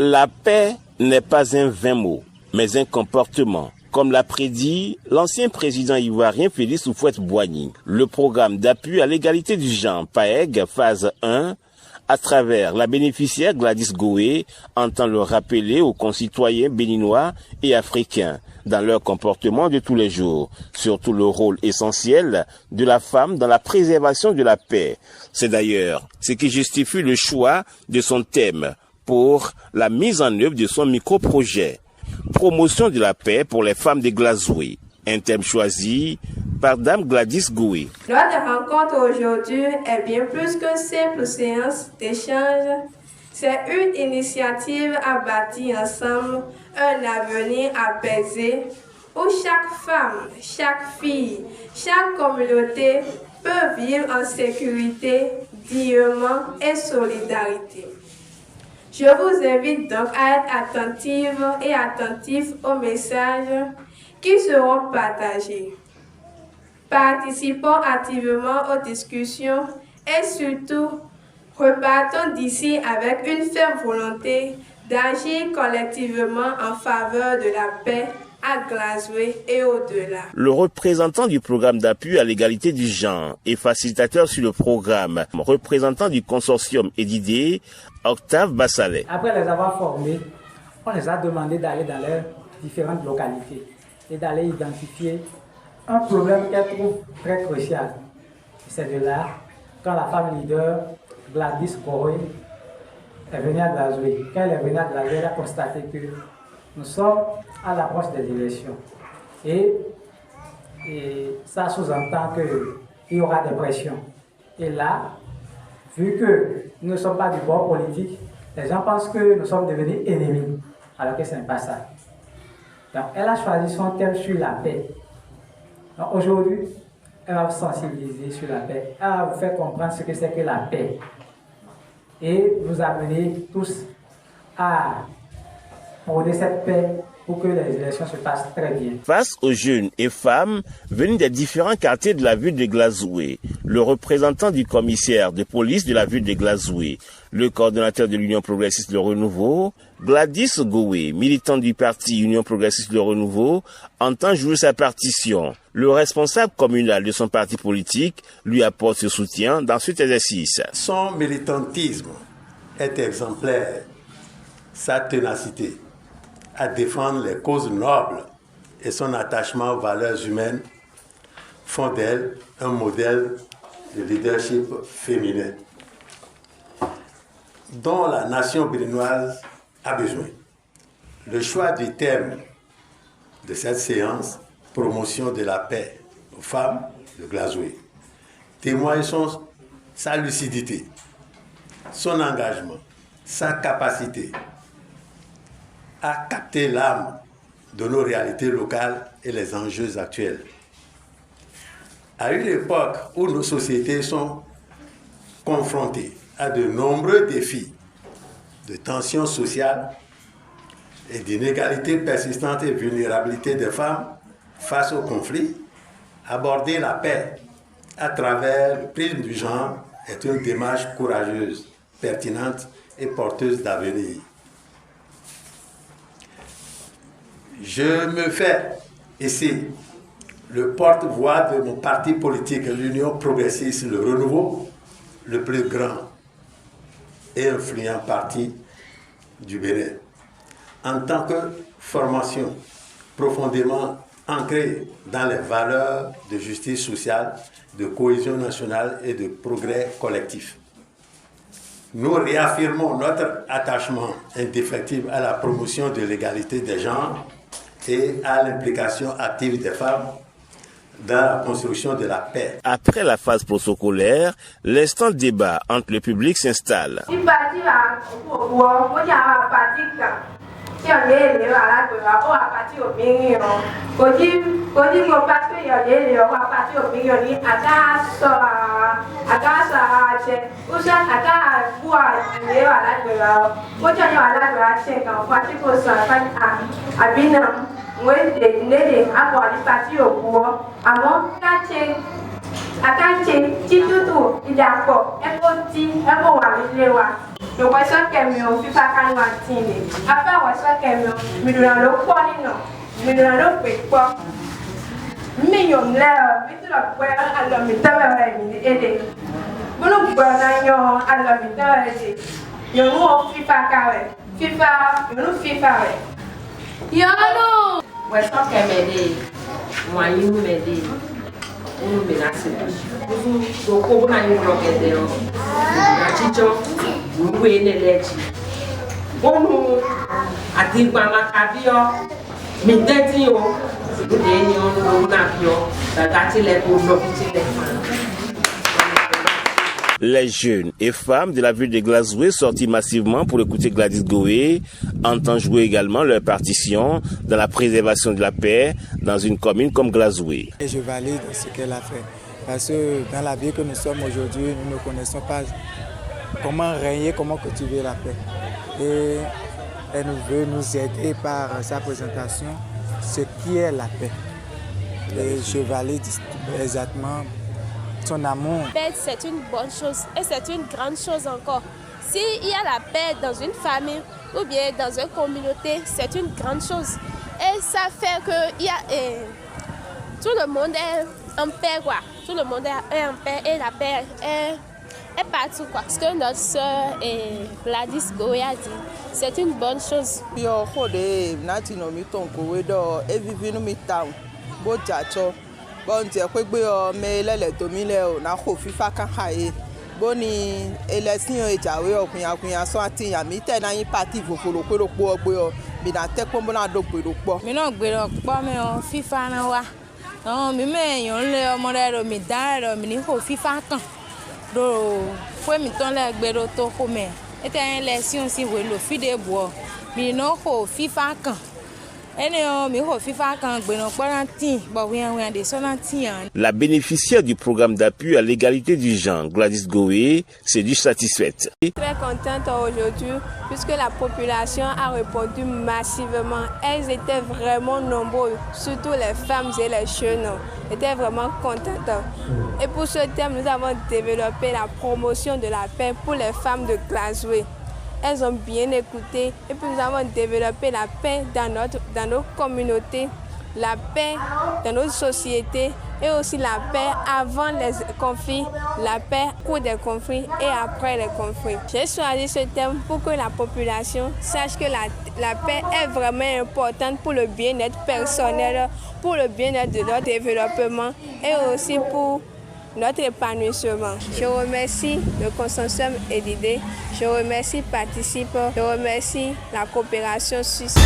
La paix n'est pas un vain mot, mais un comportement. Comme l'a prédit l'ancien président ivoirien Félix Houphouët-Boigny, le programme d'appui à l'égalité du genre PAEG phase 1, à travers la bénéficiaire Gladys Goé, entend le rappeler aux concitoyens béninois et africains dans leur comportement de tous les jours, surtout le rôle essentiel de la femme dans la préservation de la paix. C'est d'ailleurs ce qui justifie le choix de son thème pour la mise en œuvre de son micro-projet. Promotion de la paix pour les femmes de Glazoué, un thème choisi par Dame Gladys Goé. Notre rencontre aujourd'hui est bien plus qu'une simple séance d'échange. C'est une initiative à bâtir ensemble un avenir apaisé où chaque femme, chaque fille, chaque communauté peut vivre en sécurité, dignement et solidarité. Je vous invite donc à être attentive et attentifs aux messages qui seront partagés. Participons activement aux discussions et surtout, repartons d'ici avec une ferme volonté d'agir collectivement en faveur de la paix à Glazoué et au-delà. Le représentant du programme d'appui à l'égalité du genre et facilitateur sur le programme, représentant du consortium EDIDE, Octave Bassalet. Après les avoir formés, on les a demandé d'aller dans leurs différentes localités et d'aller identifier un problème qu'elles trouvent très crucial. C'est de là, quand la femme leader, Gladys Goé, est venue à Glazoué. Quand elle est venue à Glazoué, elle a constaté que nous sommes à l'approche des élections. Et ça sous-entend qu'il y aura des pressions. Et là, vu que nous ne sommes pas du bord politique, les gens pensent que nous sommes devenus ennemis, alors que ce n'est pas ça. Donc, elle a choisi son thème sur la paix. Donc, aujourd'hui, elle va vous sensibiliser sur la paix. Elle va vous faire comprendre ce que c'est que la paix. Et vous amener tous à prôner cette paix pour que les élections se passent très bien. Face aux jeunes et femmes venus des différents quartiers de la ville de Glazoué, le représentant du commissaire de police de la ville de Glazoué, le coordonnateur de l'Union progressiste Le Renouveau, Gladys Goé, militant du parti Union progressiste Le Renouveau, entend jouer sa partition. Le responsable communal de son parti politique lui apporte ce soutien dans cet exercice. Son militantisme est exemplaire, sa ténacité à défendre les causes nobles et son attachement aux valeurs humaines font d'elle un modèle de leadership féminin dont la nation béninoise a besoin. Le choix du thème de cette séance, promotion de la paix aux femmes de Glazoué, témoigne sa lucidité, son engagement, sa capacité à capter l'âme de nos réalités locales et les enjeux actuels. À une époque où nos sociétés sont confrontées à de nombreux défis de tensions sociales et d'inégalités persistantes et vulnérabilité des femmes face aux conflits, aborder la paix à travers le prisme du genre est une démarche courageuse, pertinente et porteuse d'avenir. Je me fais ici le porte-voix de mon parti politique, l'Union progressiste, le Renouveau, le plus grand et influent parti du Bénin. En tant que formation profondément ancrée dans les valeurs de justice sociale, de cohésion nationale et de progrès collectif. Nous réaffirmons notre attachement indéfectible à la promotion de l'égalité des genres et à l'implication active des femmes dans la construction de la paix. Après la phase protocolaire, l'instant de débat entre le public s'installe. Le voisin camion, FIFA canouatine. Après, voisin camion, mais dans le poignet, non. Mais dans le péquois. Mais yon là, vite la poire à la méthode et vous nous prenez à la méthode et yon nous FIFA carré. FIFA, nous FIFA. Yano! Voisin camion, moi, you m'aider. Nous menacez. Vous comprenez le bloqué la chicho, vous voyez les lettres. Bon, nous, à dire par ma cabio, mais d'être Les jeunes et femmes de la ville de Glasgow sortis massivement pour écouter Gladys Goé entendent jouer également leur partition dans la préservation de la paix dans une commune comme Glasgow. Et je valide ce qu'elle a fait. Parce que dans la vie que nous sommes aujourd'hui, nous ne connaissons pas comment régner, comment cultiver la paix. Et elle veut nous aider par sa présentation, ce qui est la paix. Et je valide exactement son amour. La paix, c'est une bonne chose et c'est une grande chose encore. S'il y a la paix dans une famille ou bien dans une communauté, c'est une grande chose. Et ça fait que tout le monde est en paix, quoi. Tout le monde est en paix et la paix est partout, quoi. Ce que notre soeur Gladys Goé a dit, c'est une bonne chose. Bon, tu as quoi mais là les dominer na ko FIFA kan haye boni election e jawe okunya so ati ya mi te na yin party foforo pe ropo ogbe o mi na te po mo na do gbe ropo mi na gbe ropo mi o FIFA na wa no mi me yan le omo re ro mi da ro mi ni ko FIFA kan do fue mi ton le gbe ro to ko me e te election si we lo fide bo mi no ko FIFA kan. La bénéficiaire du programme d'appui à l'égalité du genre, Gladys Goé, s'est dit satisfaite. Très contente aujourd'hui puisque la population a répondu massivement. Elles étaient vraiment nombreuses, surtout les femmes et les jeunes étaient vraiment contentes. Et pour ce thème, nous avons développé la promotion de la paix pour les femmes de Glasgow. Elles ont bien écouté et puis nous avons développé la paix dans nos communautés, la paix dans nos sociétés et aussi la paix avant les conflits, la paix pour des conflits et après les conflits. J'ai choisi ce thème pour que la population sache que la paix est vraiment importante pour le bien-être personnel, pour le bien-être de notre développement et aussi pour notre épanouissement. Je remercie le consortium EDIDE, je remercie Participe, je remercie la coopération suisse.